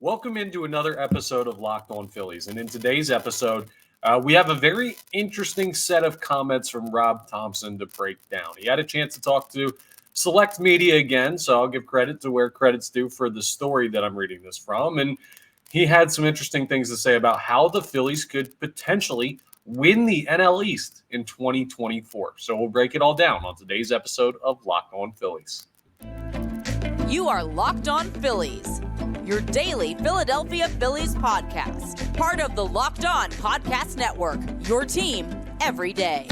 Welcome into another episode of Locked On Phillies. And in today's episode, we have a very interesting set of comments from Rob Thomson to break down. He had a chance to talk to select media again, so I'll give credit to where credit's due for the story that I'm reading this from. And he had some interesting things to say about how the Phillies could potentially win the NL East in 2024. So we'll break it all down on today's episode of Locked On Phillies. You are Locked On Phillies, your daily Philadelphia Phillies podcast. Part of the Locked On Podcast Network, your team every day.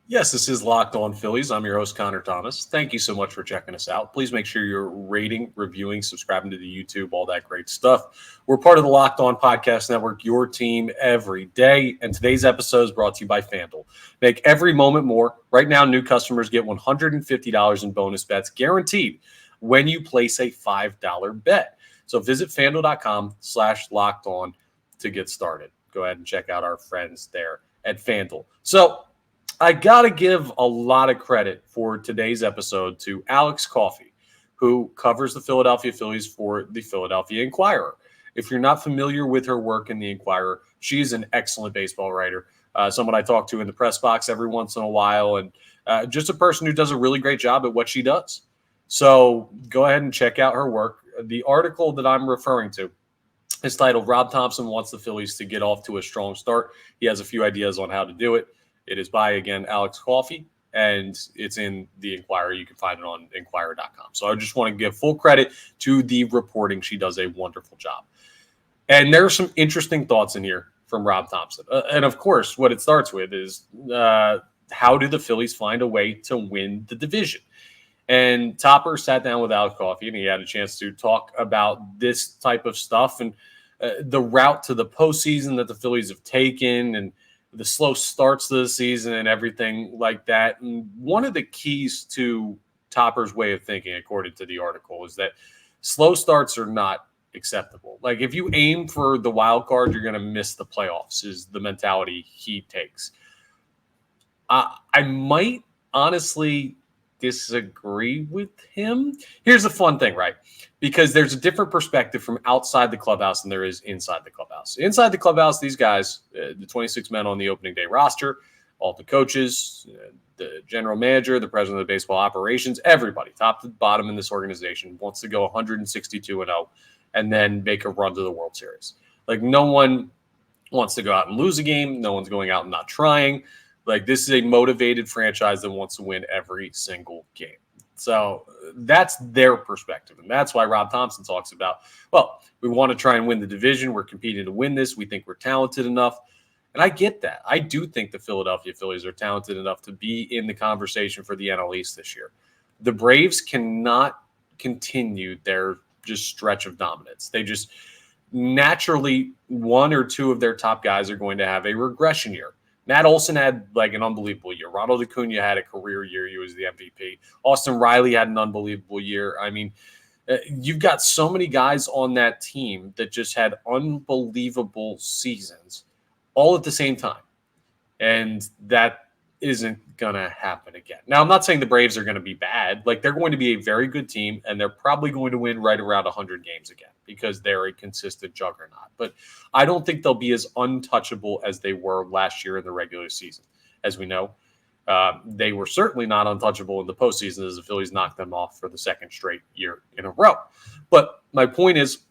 Yes, this is Locked On Phillies. I'm your host, Connor Thomas. Thank you so much for checking us out. Please make sure you're rating, reviewing, subscribing to the YouTube, all that great stuff. We're part of the Locked On Podcast Network, your team every day. And today's episode is brought to you by FanDuel. Make every moment more. Right now, new customers get $150 in bonus bets guaranteed when you place a $5 bet. So visit FanDuel.com/LockedOn to get started. Go ahead and check out our friends there at FanDuel. So, I got to give a lot of credit for today's episode to Alex Coffey, who covers the Philadelphia Phillies for the Philadelphia Inquirer. If you're not familiar with her work in the Inquirer, she's an excellent baseball writer, someone I talk to in the press box every once in a while, and just a person who does a really great job at what she does. So go ahead and check out her work. The article that I'm referring to is titled "Rob Thomson Wants the Phillies to Get Off to a Strong Start." He has a few ideas on how to do it. It is by, again, Alex Coffey, and it's in the Inquirer. You can find it on Inquirer.com. So I just want to give full credit to the reporting. She does a wonderful job. And there are some interesting thoughts in here from Rob Thomson. And, of course, what it starts with is how do the Phillies find a way to win the division? And Topper sat down with Alex Coffey, and he had a chance to talk about this type of stuff and the route to the postseason that the Phillies have taken and the slow starts to the season and everything like that. And one of the keys to Topper's way of thinking, according to the article, is that slow starts are not acceptable. Like, if you aim for the wild card, you're going to miss the playoffs, is the mentality he takes. I might honestly disagree with him. Here's the fun thing, right? Because there's a different perspective from outside the clubhouse than there is inside the clubhouse. Inside the clubhouse, these guys, the 26 men on the opening day roster, all the coaches, the general manager, the president of baseball operations, everybody, top to bottom in this organization, wants to go 162-0 and then make a run to the World Series. Like, no one wants to go out and lose a game. No one's going out and not trying. Like, this is a motivated franchise that wants to win every single game. So that's their perspective. And that's why Rob Thomson talks about, well, we want to try and win the division. We're competing to win this. We think we're talented enough. And I get that. I do think the Philadelphia Phillies are talented enough to be in the conversation for the NL East this year. The Braves cannot continue their just stretch of dominance. They just naturally, one or two of their top guys are going to have a regression year. Matt Olson had like an unbelievable year. Ronald Acuna had a career year. He was the MVP. Austin Riley had an unbelievable year. I mean, you've got so many guys on that team that just had unbelievable seasons all at the same time. And that isn't going to happen again. Now, I'm not saying the Braves are going to be bad. Like, they're going to be a very good team, and they're probably going to win right around 100 games again because they're a consistent juggernaut. But I don't think they'll be as untouchable as they were last year in the regular season. As we know, they were certainly not untouchable in the postseason as the Phillies knocked them off for the second straight year in a row. But my point is,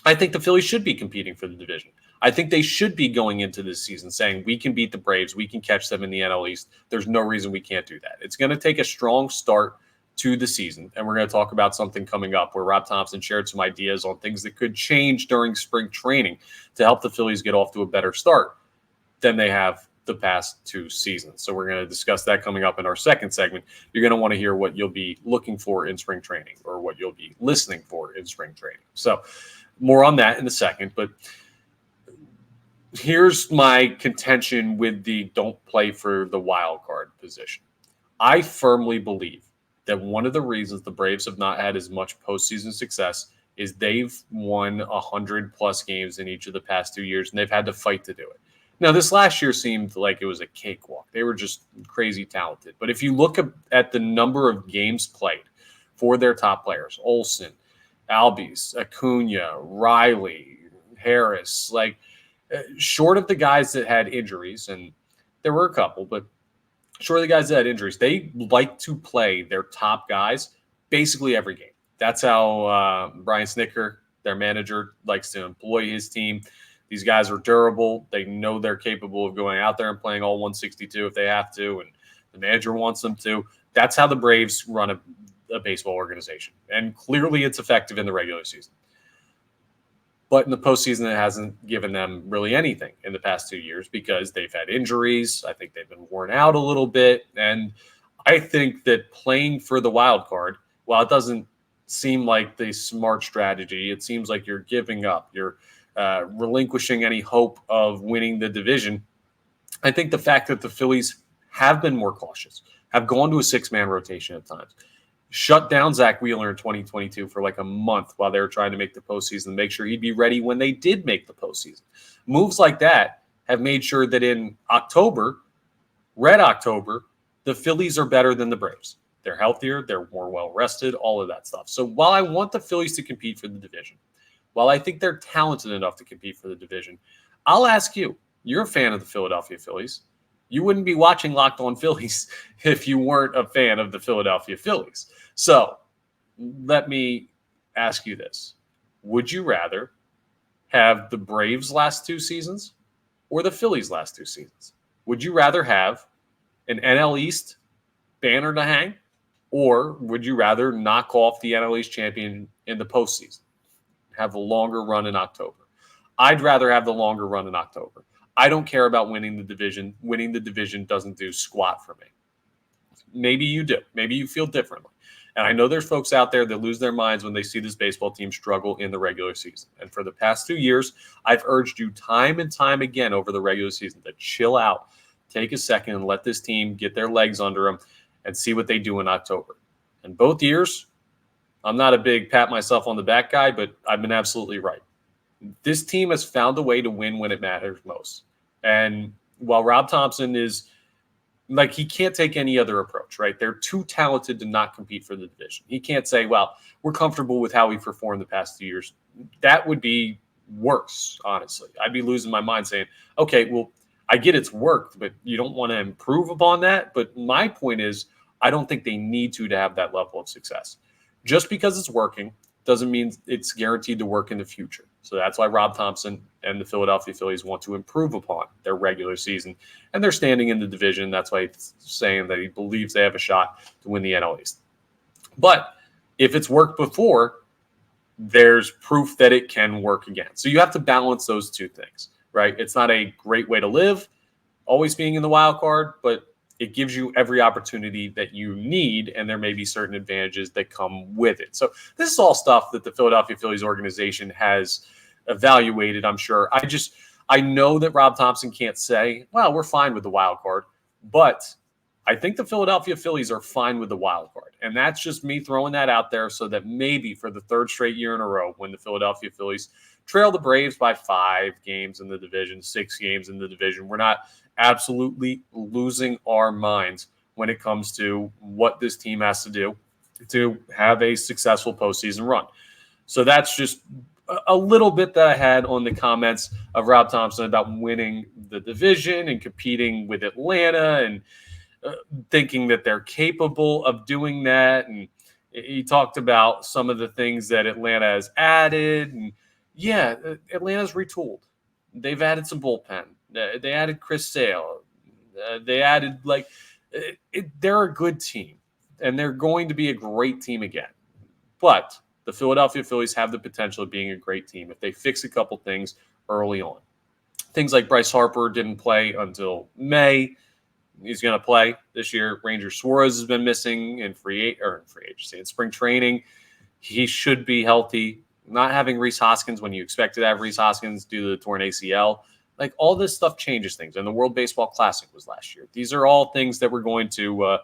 I think the Phillies should be competing for the division. I think they should be going into this season saying we can beat the Braves, we can catch them in the NL East. There's no reason we can't do that. It's going to take a strong start to the season, and we're going to talk about something coming up where Rob Thomson shared some ideas on things that could change during spring training to help the Phillies get off to a better start than they have the past two seasons. So we're going to discuss that coming up in our second segment. You're going to want to hear what you'll be looking for in spring training or what you'll be listening for in spring training. So more on that in a second, but here's my contention with the don't play for the wild card position. I firmly believe that one of the reasons the Braves have not had as much postseason success is they've won 100+ games in each of the past 2 years, and they've had to fight to do it. Now, this last year seemed like it was a cakewalk. They were just crazy talented. But if you look at the number of games played for their top players, Olsen, Albies, Acuna, Riley, Harris, short of the guys that had injuries, and there were a couple, but short of the guys that had injuries, they like to play their top guys basically every game. That's how Brian Snicker, their manager, likes to employ his team. These guys are durable. They know they're capable of going out there and playing all 162 if they have to, and the manager wants them to. That's how the Braves run a baseball organization, and clearly it's effective in the regular season. But in the postseason, it hasn't given them really anything in the past 2 years because they've had injuries. I think they've been worn out a little bit, and I think that playing for the wild card, while it doesn't seem like the smart strategy, it seems like you're giving up. You're relinquishing any hope of winning the division. I think the fact that the Phillies have been more cautious, have gone to a 6-man rotation at times, shut down Zach Wheeler in 2022 for like a month while they were trying to make the postseason, make sure he'd be ready when they did make the postseason. Moves like that have made sure that in October, Red October, the Phillies are better than the Braves. They're healthier, they're more well-rested, all of that stuff. So while I want the Phillies to compete for the division, while I think they're talented enough to compete for the division, I'll ask you, you're a fan of the Philadelphia Phillies. You wouldn't be watching Locked On Phillies if you weren't a fan of the Philadelphia Phillies. So let me ask you this. Would you rather have the Braves last 2 seasons or the Phillies last 2 seasons? Would you rather have an NL East banner to hang, or would you rather knock off the NL East champion in the postseason? Have the longer run in October. I'd rather have the longer run in October. I don't care about winning the division. Winning the division doesn't do squat for me. Maybe you do. Maybe you feel differently. And I know there's folks out there that lose their minds when they see this baseball team struggle in the regular season. And for the past 2 years, I've urged you time and time again over the regular season to chill out, take a second, and let this team get their legs under them and see what they do in October. And both years, I'm not a big pat myself on the back guy, but I've been absolutely right. This team has found a way to win when it matters most. And while Rob Thomson is he can't take any other approach, right? They're too talented to not compete for the division. He can't say, well, we're comfortable with how we performed the past 2 years. That would be worse, honestly. I'd be losing my mind saying, okay, well, I get it's worked, but you don't want to improve upon that. But my point is, I don't think they need to have that level of success. Just because it's working doesn't mean it's guaranteed to work in the future. So that's why Rob Thomson and the Philadelphia Phillies want to improve upon their regular season. And they're standing in the division. That's why he's saying that he believes they have a shot to win the NL East. But if it's worked before, there's proof that it can work again. So you have to balance those two things, right? It's not a great way to live, always being in the wild card, but it gives you every opportunity that you need, and there may be certain advantages that come with it. So this is all stuff that the Philadelphia Phillies organization has evaluated, I'm sure. I know that Rob Thomson can't say, well, we're fine with the wild card, but I think the Philadelphia Phillies are fine with the wild card. And that's just me throwing that out there so that maybe for the 3rd straight year in a row, when the Philadelphia Phillies trail the Braves by 5 games in the division, 6 games in the division, we're not absolutely losing our minds when it comes to what this team has to do to have a successful postseason run. So that's just a little bit that I had on the comments of Rob Thomson about winning the division and competing with Atlanta and thinking that they're capable of doing that. And he talked about some of the things that Atlanta has added. And yeah, Atlanta's retooled. They've added some bullpen. They added Chris Sale. They added they're a good team, and they're going to be a great team again. But the Philadelphia Phillies have the potential of being a great team if they fix a couple things early on. Things like Bryce Harper didn't play until May. He's going to play this year. Ranger Suarez has been missing in free agency, in spring training. He should be healthy. Not having Rhys Hoskins when you expected to have Rhys Hoskins due to the torn ACL. All this stuff changes things. And the World Baseball Classic was last year. These are all things that we're going to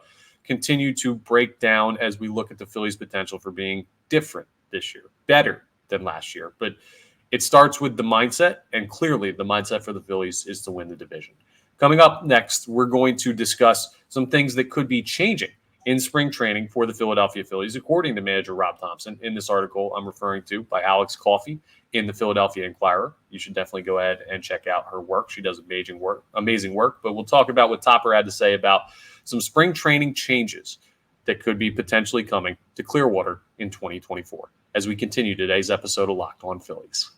continue to break down as we look at the Phillies' potential for being different this year, better than last year. But it starts with the mindset, and clearly the mindset for the Phillies is to win the division. Coming up next, we're going to discuss some things that could be changing in spring training for the Philadelphia Phillies, according to manager Rob Thomson in this article I'm referring to by Alex Coffey in the Philadelphia Inquirer. You should definitely go ahead and check out her work. She does amazing work. But we'll talk about what Topper had to say about some spring training changes that could be potentially coming to Clearwater in 2024 as we continue today's episode of Locked On Phillies.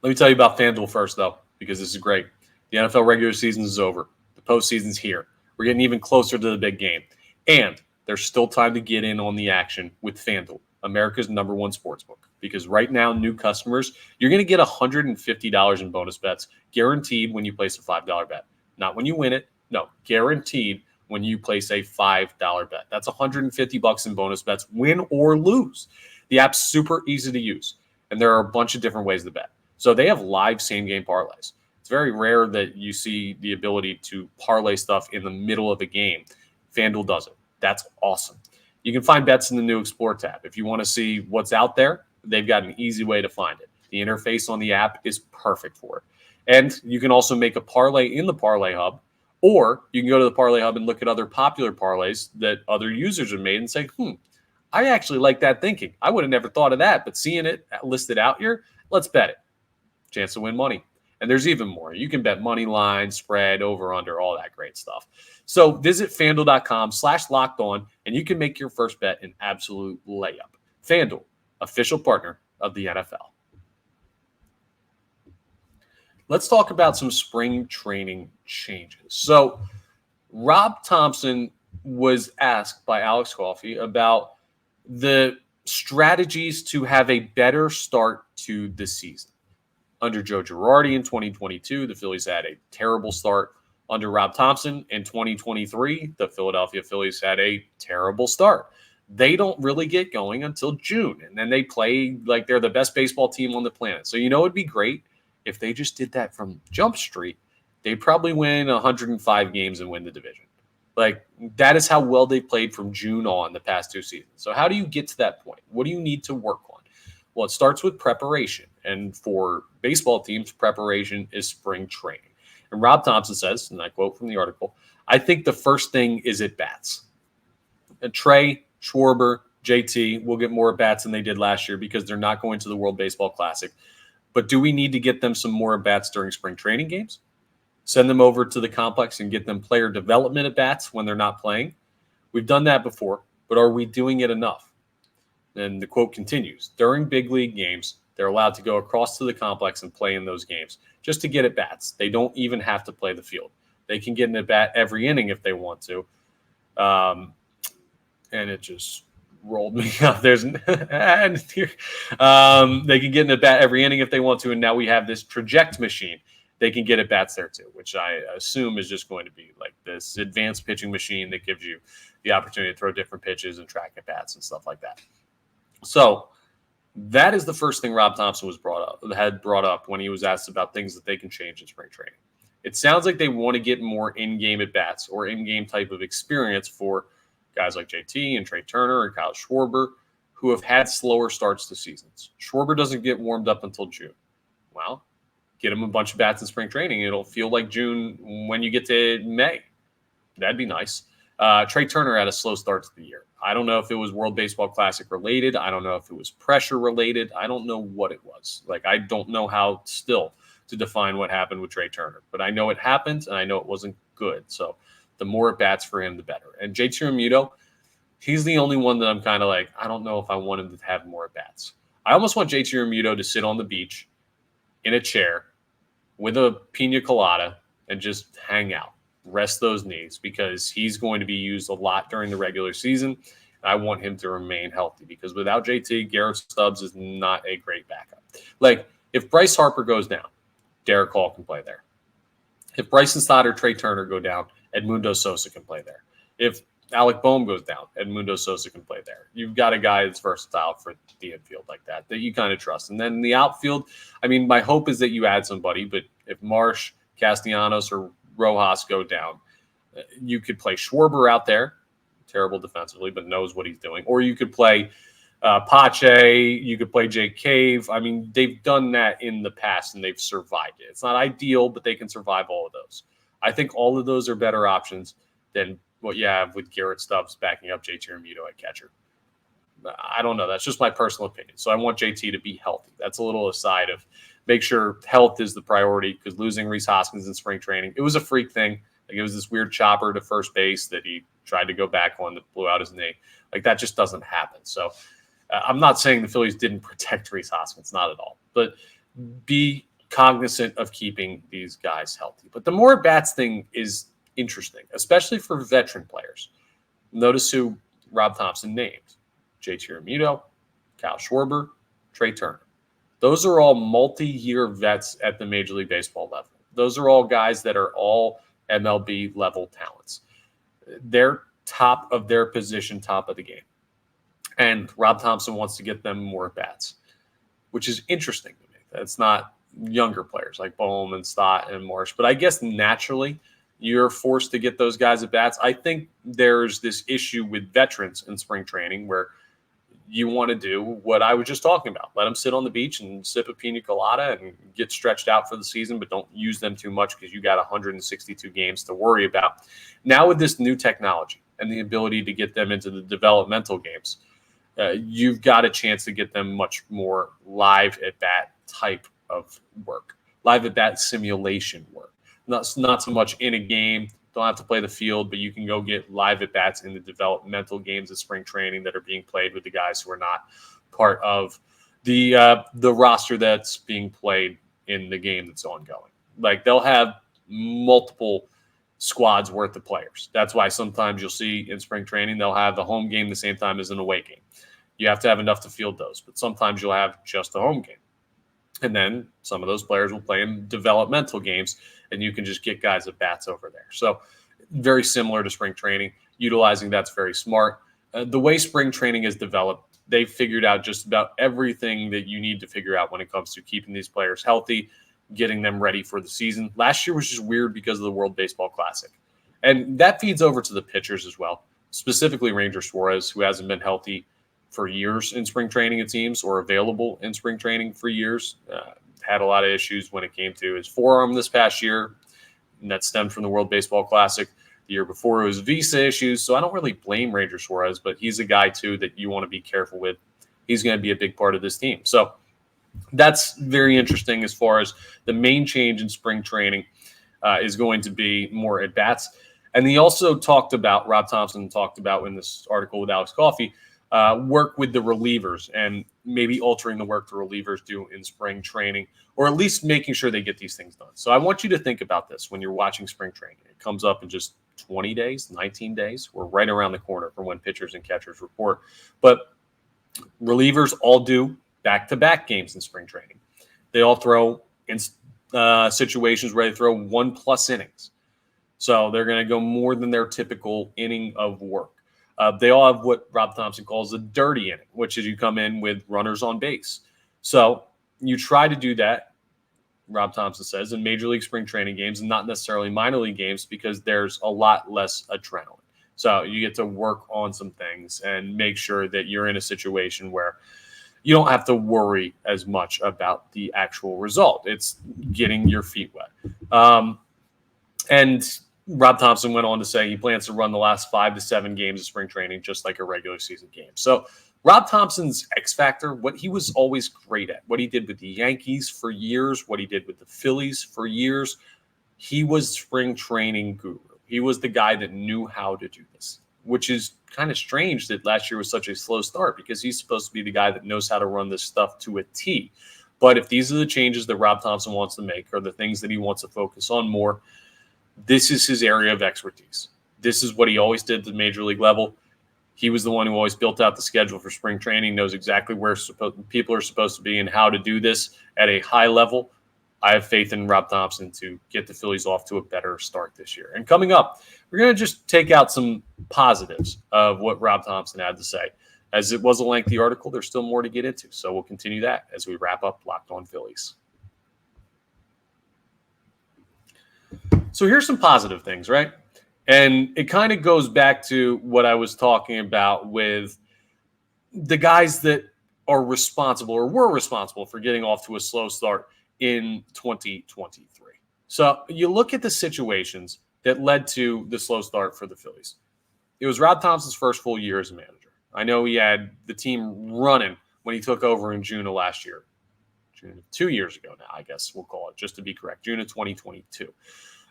Let me tell you about FanDuel first, though, because this is great. The NFL regular season is over. The postseason's here. We're getting even closer to the big game. And there's still time to get in on the action with FanDuel, America's #1 sportsbook. Because right now, new customers, you're going to get $150 in bonus bets guaranteed when you place a $5 bet. Not when you win it. No, guaranteed when you place a $5 bet. That's $150 in bonus bets, win or lose. The app's super easy to use, and there are a bunch of different ways to bet. So they have live same-game parlays. It's very rare that you see the ability to parlay stuff in the middle of a game. FanDuel does it. That's awesome. You can find bets in the new Explore tab. If you want to see what's out there, they've got an easy way to find it. The interface on the app is perfect for it. And you can also make a parlay in the Parlay Hub, or you can go to the Parlay Hub and look at other popular parlays that other users have made and say, I actually like that thinking. I would have never thought of that, but seeing it listed out here, let's bet it. Chance to win money. And there's even more. You can bet money line, spread, over, under, all that great stuff. So visit FanDuel.com/lockedon, and you can make your first bet an absolute layup. FanDuel, official partner of the NFL. Let's talk about some spring training changes. So Rob Thomson was asked by Alex Coffey about the strategies to have a better start to the season. Under Joe Girardi in 2022, the Phillies had a terrible start. Under Rob Thomson in 2023, the Philadelphia Phillies had a terrible start. They don't really get going until June, and then they play like they're the best baseball team on the planet. So it'd be great if they just did that from Jump Street. They'd probably win 105 games and win the division. Like, that is how well they played from June on the past two seasons. So how do you get to that point? What do you need to work on? Well, it starts with preparation. And for baseball teams, preparation is spring training. And Rob Thomson says, and I quote from the article, I think the first thing is at-bats. And Trey, Schwarber, JT will get more at-bats than they did last year because they're not going to the World Baseball Classic. But do we need to get them some more at-bats during spring training games? Send them over to the complex and get them player development at-bats when they're not playing? We've done that before, but are we doing it enough? And the quote continues, during big league games, they're allowed to go across to the complex and play in those games just to get at-bats. They don't even have to play the field. They can get an at-bat every inning if they want to. And it just rolled me up. They can get an at-bat every inning if they want to, and now we have this traject machine. They can get at-bats there too, which I assume is just going to be like this advanced pitching machine that gives you the opportunity to throw different pitches and track at-bats and stuff like that. So that is the first thing Rob Thomson had brought up when he was asked about things that they can change in spring training. It sounds like they want to get more in-game at-bats or in-game type of experience for guys like JT and Trey Turner and Kyle Schwarber who have had slower starts to seasons. Schwarber doesn't get warmed up until June. Well, get him a bunch of bats in spring training. It'll feel like June when you get to May. That'd be nice. Trey Turner had a slow start to the year. I don't know if it was World Baseball Classic related. I don't know if it was pressure related. I don't know what it was. Like, I don't know how still to define what happened with Trey Turner. But I know it happened, and I know it wasn't good. So the more at-bats for him, the better. And JT Realmuto, he's the only one that I'm kind of like, I don't know if I want him to have more at-bats. I almost want JT Realmuto to sit on the beach in a chair with a pina colada and just hang out. Rest those knees because he's going to be used a lot during the regular season. I want him to remain healthy because without JT, Garrett Stubbs is not a great backup. Like, if Bryce Harper goes down, Derek Hall can play there. If Bryson Stott or Trey Turner go down, Edmundo Sosa can play there. If Alec Boehm goes down, Edmundo Sosa can play there. You've got a guy that's versatile for the infield like that you kind of trust. And then in the outfield, I mean, my hope is that you add somebody, but if Marsh, Castellanos, or Rojas go down, you could play Schwarber out there, terrible defensively, but knows what he's doing. Or you could play Pache, you could play Jake Cave. I mean, they've done that in the past and they've survived it. It's not ideal, but they can survive all of those. I think all of those are better options than what you have with Garrett Stubbs backing up JT Realmuto at catcher. I don't know. That's just my personal opinion. So I want JT to be healthy. That's a little aside of make sure health is the priority, because losing Rhys Hoskins in spring training, it was a freak thing. Like, it was this weird chopper to first base that he tried to go back on that blew out his knee. Like, that just doesn't happen. So I'm not saying the Phillies didn't protect Rhys Hoskins, not at all. But be cognizant of keeping these guys healthy. But the more bats thing is interesting, especially for veteran players. Notice who Rob Thomson named. JT Realmuto, Kyle Schwarber, Trey Turner. Those are all multi-year vets at the Major League Baseball level. Those are all guys that are all MLB level talents. They're top of their position, top of the game. And Rob Thomson wants to get them more bats, which is interesting to me. That's not younger players like Bohm and Stott and Marsh. But I guess naturally you're forced to get those guys at bats. I think there's this issue with veterans in spring training where you want to do what I was just talking about. Let them sit on the beach and sip a pina colada and get stretched out for the season, but don't use them too much because you got 162 games to worry about. Now with this new technology and the ability to get them into the developmental games, you've got a chance to get them much more live at bat type of work, live at bat simulation work. Not so much in a game. Don't have to play the field, but you can go get live at bats in the developmental games of spring training that are being played with the guys who are not part of the roster that's being played in the game that's ongoing. Like, they'll have multiple squads worth of players. That's why sometimes you'll see in spring training they'll have the home game the same time as an away game. You have to have enough to field those, but sometimes you'll have just a home game. And then some of those players will play in developmental games, and you can just get guys at bats over there. So very similar to spring training. Utilizing that's very smart. The way spring training is developed, they've figured out just about everything that you need to figure out when it comes to keeping these players healthy, getting them ready for the season. Last year was just weird because of the World Baseball Classic. And that feeds over to the pitchers as well, specifically Ranger Suarez, who hasn't been healthy for years in spring training, it seems, or available in spring training for years. Had a lot of issues when it came to his forearm this past year, and that stemmed from the World Baseball Classic. The year before, it was visa issues, so I don't really blame Ranger Suarez, but he's a guy, too, that you want to be careful with. He's going to be a big part of this team. So that's very interesting as far as the main change in spring training is going to be more at-bats. And he also talked about, Rob Thomson talked about in this article with Alex Coffey, work with the relievers and maybe altering the work the relievers do in spring training, or at least making sure they get these things done. So I want you to think about this when you're watching spring training. It comes up in just 20 days, 19 days. We're right around the corner from when pitchers and catchers report. But relievers all do back-to-back games in spring training. They all throw in situations where they throw 1+ innings. So they're going to go more than their typical inning of work. They all have what Rob Thomson calls a dirty inning, which is you come in with runners on base. So you try to do that, Rob Thomson says, in Major League spring training games and not necessarily minor league games because there's a lot less adrenaline. So you get to work on some things and make sure that you're in a situation where you don't have to worry as much about the actual result. It's getting your feet wet. And Rob Thomson went on to say he plans to run the last 5 to 7 games of spring training just like a regular season game. So Rob Thompson's X factor, what he was always great at, what he did with the Yankees for years, what he did with the Phillies for years, he was spring training guru. He was the guy that knew how to do this, which is kind of strange that last year was such a slow start because he's supposed to be the guy that knows how to run this stuff to a T. But if these are the changes that Rob Thomson wants to make or the things that he wants to focus on more, this is his area of expertise. This is what he always did at the major league level. He was the one who always built out the schedule for spring training, knows exactly where people are supposed to be and how to do this at a high level. I have faith in Rob Thomson to get the Phillies off to a better start this year. And coming up, we're going to just take out some positives of what Rob Thomson had to say. As it was a lengthy article, there's still more to get into. So we'll continue that as we wrap up Locked On Phillies. So here's some positive things, right? And it kind of goes back to what I was talking about with the guys that are responsible or were responsible for getting off to a slow start in 2023. So you look at the situations that led to the slow start for the Phillies. It was Rob Thomson's first full year as a manager. I know he had the team running when he took over in June of last year. June of 2 years ago now, I guess we'll call it, just to be correct, June of 2022.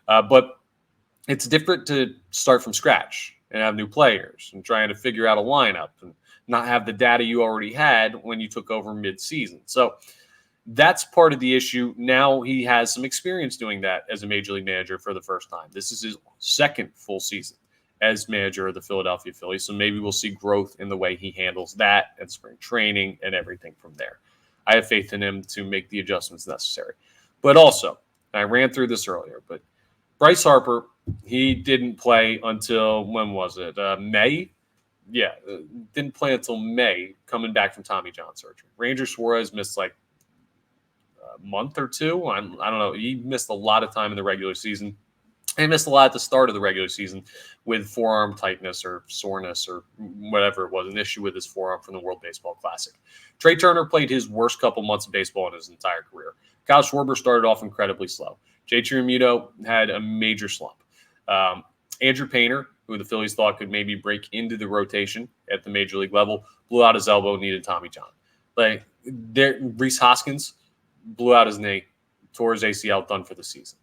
But it's different to start from scratch and have new players and trying to figure out a lineup and not have the data you already had when you took over mid-season. So that's part of the issue. Now he has some experience doing that as a major league manager for the first time. This is his second full season as manager of the Philadelphia Phillies. So maybe we'll see growth in the way he handles that and spring training and everything from there. I have faith in him to make the adjustments necessary. But also, I ran through this earlier, but Bryce Harper, he didn't play until, when was it? May? Yeah, didn't play until May, coming back from Tommy John surgery. Ranger Suarez missed like a month or two. I don't know. He missed a lot of time in the regular season. And he missed a lot at the start of the regular season with forearm tightness or soreness or whatever it was, an issue with his forearm from the World Baseball Classic. Trey Turner played his worst couple months of baseball in his entire career. Kyle Schwarber started off incredibly slow. Jay Triamuto had a major slump. Andrew Painter, who the Phillies thought could maybe break into the rotation at the major league level, blew out his elbow, needed Tommy John. Rhys Hoskins blew out his knee, tore his ACL, done for the season.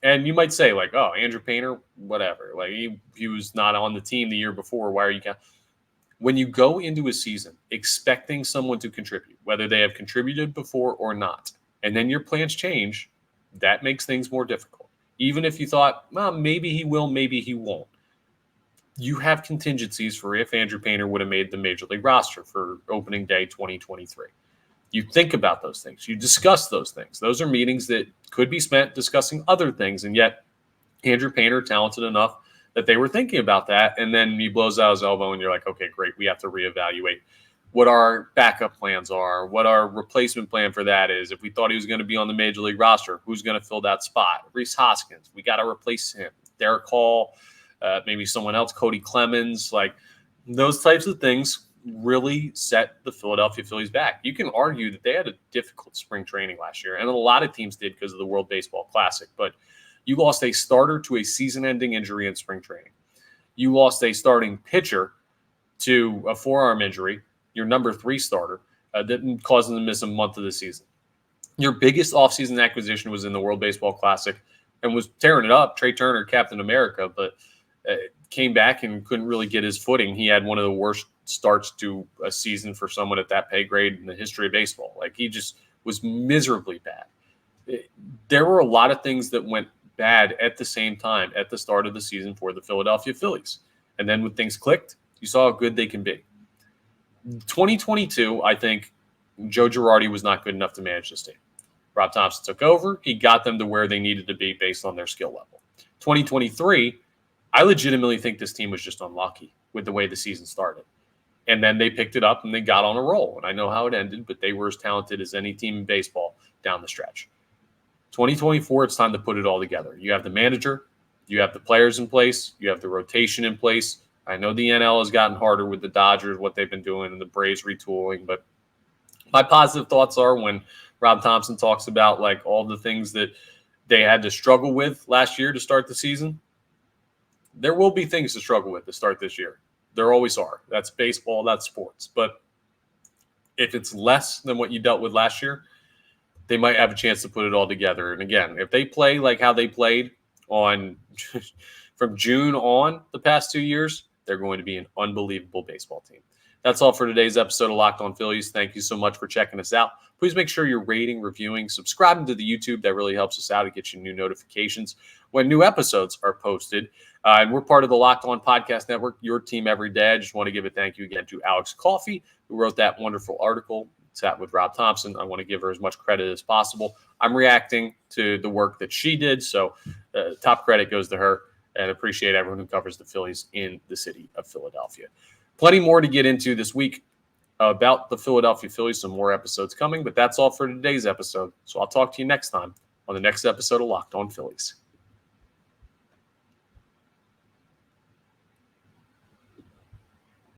And you might say, like, oh, Andrew Painter, whatever. Like, he was not on the team the year before. Why are you counting? When you go into a season expecting someone to contribute, whether they have contributed before or not, and then your plans change, that makes things more difficult. Even if you thought, well, maybe he will, maybe he won't. You have contingencies for if Andrew Painter would have made the major league roster for opening day 2023. You think about those things. You discuss those things. Those are meetings that could be spent discussing other things. And yet, Andrew Painter, talented enough that they were thinking about that. And then he blows out his elbow and you're like, okay, great. We have to reevaluate what our backup plans are, what our replacement plan for that is. If we thought he was going to be on the major league roster, who's going to fill that spot? Rhys Hoskins, we got to replace him. Derek Hall, maybe someone else, Cody Clemens, like those types of things really set the Philadelphia Phillies back. You can argue that they had a difficult spring training last year, and a lot of teams did because of the World Baseball Classic, but you lost a starter to a season-ending injury in spring training. You lost a starting pitcher to a forearm injury, your number 3 starter, that caused them to miss a month of the season. Your biggest offseason acquisition was in the World Baseball Classic and was tearing it up. Trey Turner, Captain America, but came back and couldn't really get his footing. He had one of the worst starts to a season for someone at that pay grade in the history of baseball. Like, he just was miserably bad. There were a lot of things that went bad at the same time at the start of the season for the Philadelphia Phillies. And then when things clicked, you saw how good they can be. 2022, I think Joe Girardi was not good enough to manage this team. Rob Thomson took over. He got them to where they needed to be based on their skill level. 2023, I legitimately think this team was just unlucky with the way the season started. And then they picked it up and they got on a roll. And I know how it ended, but they were as talented as any team in baseball down the stretch. 2024, it's time to put it all together. You have the manager, you have the players in place, you have the rotation in place. I know the NL has gotten harder with the Dodgers, what they've been doing, and the Braves retooling. But my positive thoughts are when Rob Thomson talks about like all the things that they had to struggle with last year to start the season. There will be things to struggle with to start this year. There always are. That's baseball, that's sports. But if it's less than what you dealt with last year, they might have a chance to put it all together. And again, if they play like how they played on from June on the past 2 years, they're going to be an unbelievable baseball team. That's all for today's episode of Locked On Phillies. Thank you so much for checking us out. Please make sure you're rating, reviewing, subscribing to the YouTube. That really helps us out. It gets you new notifications when new episodes are posted. And we're part of the Locked On Podcast Network, your team every day. I just want to give a thank you again to Alex Coffey, who wrote that wonderful article. Sat with Rob Thomson. I want to give her as much credit as possible. I'm reacting to the work that she did, so top credit goes to her, and appreciate everyone who covers the Phillies in the city of Philadelphia. Plenty more to get into this week about the Philadelphia Phillies. Some more episodes coming, but that's all for today's episode. So I'll talk to you next time on the next episode of Locked On Phillies.